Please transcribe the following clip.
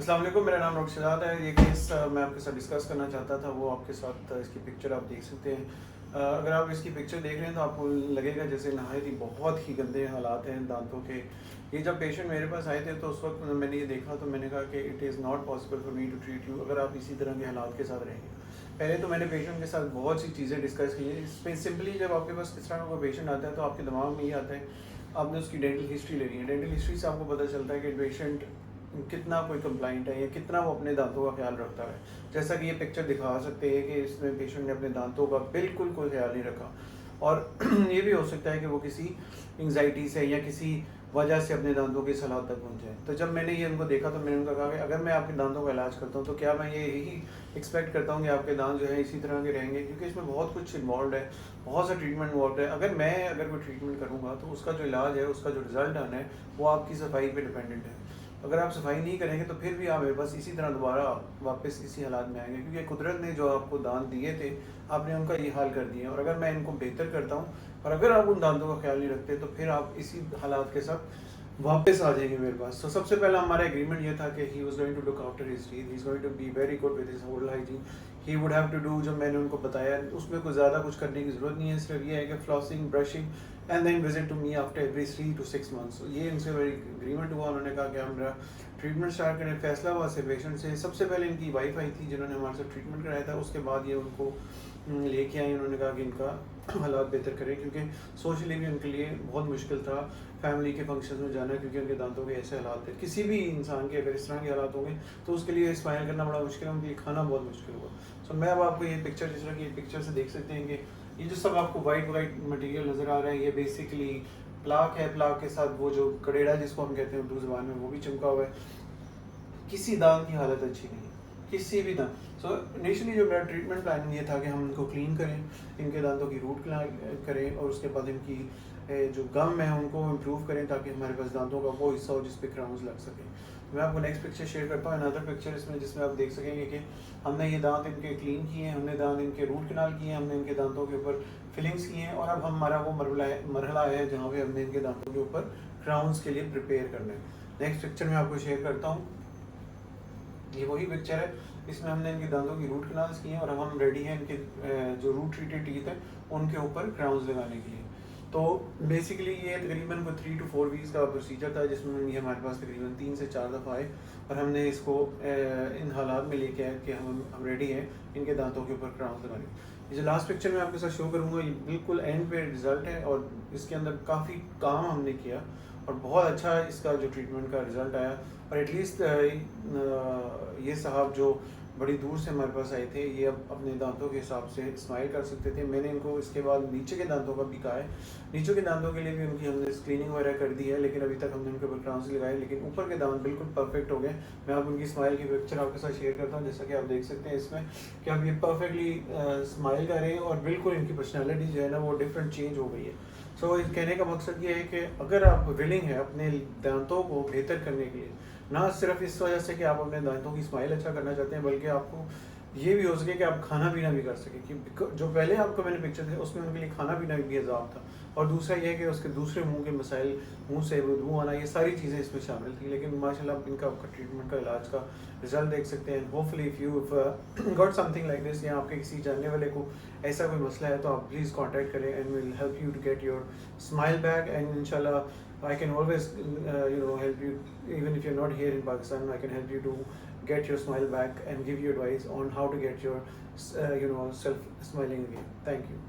अस्सलाम वालेकुम, मेरा नाम डॉक्टर शहजाद है। ये केस मैं आपके साथ डिस्कस करना चाहता था, वो आपके साथ इसकी पिक्चर आप देख सकते हैं। अगर आप इसकी पिक्चर देख रहे हैं तो आपको लगेगा जैसे नहायत ही बहुत ही गंदे हालात हैं दांतों के। ये जब पेशेंट मेरे पास आए थे तो उस वक्त मैंने ये देखा तो मैंने कहा कि it is not possible for me to treat you अगर आप इसी तरह के हालात के साथ रहेंगे। पहले तो मैंने पेशेंट के साथ बहुत सी चीज़ें डिस्कस की हैं। इसमें सिंपली जब आपके पास किस तरह का कोई पेशेंट आता है तो आपके दिमाग में ये आता है, आपने उसकी डेंटल हिस्ट्री लेनी है। डेंटल हिस्ट्री से आपको पता चलता है कि पेशेंट कितना कोई कंप्लाइंट है या कितना वो अपने दांतों का ख्याल रखता है। जैसा कि ये पिक्चर दिखा सकते हैं कि इसमें पेशेंट ने अपने दांतों का बिल्कुल कोई ख्याल नहीं रखा। और ये भी हो सकता है कि वो किसी एंग्जाइटी से या किसी वजह से अपने दांतों की इस हालात तक पहुँचे। तो जब मैंने ये उनको देखा तो मैंने उनको कहा कि अगर मैं आपके दांतों का इलाज करता हूँ तो क्या मैं ये यही एक्सपेक्ट करता हूँ कि आपके दांत जो है इसी तरह के रहेंगे, क्योंकि इसमें बहुत कुछ इन्वॉल्व है, बहुत सा ट्रीटमेंट इन्वॉल्व है। अगर कोई ट्रीटमेंट करूँगा तो उसका जो इलाज है, उसका जो रिजल्ट आना है वो आपकी सफाई पे डिपेंडेंट है। अगर आप सफाई नहीं करेंगे तो फिर भी आप मेरे पास इसी तरह दोबारा वापस इसी हालात में आएंगे, क्योंकि कुदरत ने जो आपको दांत दिए थे आपने उनका ये हाल कर दिया। और अगर मैं इनको बेहतर करता हूँ और अगर आप उन दांतों का ख्याल नहीं रखते तो फिर आप इसी हालात के साथ वापस आ जाएंगे मेरे पास। तो सबसे पहला हमारा एग्रीमेंट ये था कि he was going to look after his teeth, he is going to be very good with his oral hygiene. He would have to do, जो मैंने उनको बताया उसमें कोई ज़्यादा कुछ करने की ज़रूरत नहीं है, सिर्फ ये है कि flossing, brushing and then visit to me after every 3 to 6 months। ये इनसे मेरी एग्रीमेंट हुआ। उन्होंने कहा कि हम मेरा ट्रीटमेंट स्टार्ट करें। फैसलाबाद से पेशेंट से सबसे पहले इनकी वाइफ आई थी जिन्होंने हमारे साथ ट्रीटमेंट कराया था। उसके बाद ये उनको लेके आई। उन्होंने कहा कि इनका हालात बेहतर करें, क्योंकि सोशली भी उनके लिए बहुत मुश्किल था फैमिली के फंक्शन में जाना, क्योंकि उनके दांतों के ऐसे हालात थे। किसी भी इंसान के अगर इस तरह के हालात होंगे तो उसके लिए स्माइल करना बड़ा मुश्किल है, उनके लिए खाना बहुत मुश्किल होगा। सो मैं अब आपको ये पिक्चर, जिस तरह की ये पिक्चर से देख सकते हैं कि ये जो सब आपको वाइट वाइट मटेरियल नज़र आ रहा है ये बेसिकली प्लाक है। प्लाक के साथ वो जो कड़ेड़ा जिसको हम कहते हैं उर्दू ज़बान में, वो भी चमका हुआ है। किसी दांत की हालत अच्छी नहीं है, किसी भी दांत। सो इनिशियली जो मेरा ट्रीटमेंट प्लान ये था कि हम इनको क्लीन करें, इनके दांतों की रूट कनाल करें और उसके बाद इनकी जो गम है उनको इम्प्रूव करें ताकि हमारे पास दांतों का वो हिस्सा हो जिस पे क्राउन्स लग सकें। मैं आपको नेक्स्ट पिक्चर शेयर करता हूँ, अनदर पिक्चर इसमें, जिसमें आप देख सकेंगे कि हमने ये दांत इनके क्लीन किए हैं, हमने दांत इनके रूट कनाल किए हैं, हमने इनके दांतों के ऊपर फिलिंग्स किए हैं और अब हमारा वो मरहला है जहाँ पे हमने इनके दांतों के ऊपर क्राउन्स के लिए प्रिपेयर करना है। नेक्स्ट पिक्चर मैं आपको शेयर करता हूँ, ये वही पिक्चर है। इसमें हमने इनके दांतों की रूट कनाल्स किए हैं और अब हम रेडी हैं इनके जो रूट ट्रीटेड टीथ है उनके ऊपर क्राउन्स लगाने के लिए। तो बेसिकली ये तकरीबन कोई 3 to 4 वीक्स का प्रोसीजर था, जिसमें ये हमारे पास तकरीबन 3 से 4 दफ़ा आए और हमने इसको इन हालात में लेके आए कि हम रेडी हैं इनके दांतों के ऊपर क्राउन्स लगाने। ये जो लास्ट पिक्चर मैं आपके साथ शो करूँगा ये बिल्कुल एंड पे रिजल्ट है और इसके अंदर काफ़ी काम हमने किया और बहुत अच्छा इसका जो ट्रीटमेंट का रिज़ल्ट आया। और एटलीस्ट ये साहब जो बड़ी दूर से हमारे पास आए थे ये अब अपने दांतों के हिसाब से स्माइल कर सकते थे। मैंने इनको इसके बाद नीचे के दांतों का भी कहा है, नीचे के दांतों के लिए भी उनकी हमने स्क्रीनिंग वगैरह कर दी है, लेकिन अभी तक हमने उनके ऊपर क्राउन्स लगाए, लेकिन ऊपर के दांत बिल्कुल परफेक्ट हो गए। मैं आप उनकी स्माइल की पिक्चर आपके साथ शेयर करता हूँ, जैसा कि आप देख सकते हैं इसमें कि अब ये परफेक्टली स्माइल कर रहे हैं और बिल्कुल इनकी पर्सनैलिटी जो है ना वो डिफरेंट चेंज हो गई है। सो इस कहने का मकसद ये है कि अगर आप विलिंग है अपने दांतों को बेहतर करने के लिए, ना सिर्फ इस वजह से कि आप अपने दांतों की स्माइल अच्छा करना चाहते हैं, बल्कि आपको ये भी हो सके कि आप खाना पीना भी कर सके, कि जो पहले आपको मैंने पिक्चर थे उसमें उनके लिए खाना पीना भी अजाब था। और दूसरा ये है कि उसके दूसरे मुंह के मसाइल, मुंह से बदबू आना, ये सारी चीज़ें इसमें शामिल थी। लेकिन माशाल्लाह इनका आपका ट्रीटमेंट का इलाज का रिजल्ट देख सकते हैं। Hopefully if you got something like this या आपके किसी जानने वाले को ऐसा कोई मसला है तो आप प्लीज़ कॉन्टैक्ट करें and will help you to get your smile back. And इंशाल्लाह I can always help you, even if you're not here in Pakistan. I can help you to get your smile back and give you advice on how to get your self smiling again. Thank you.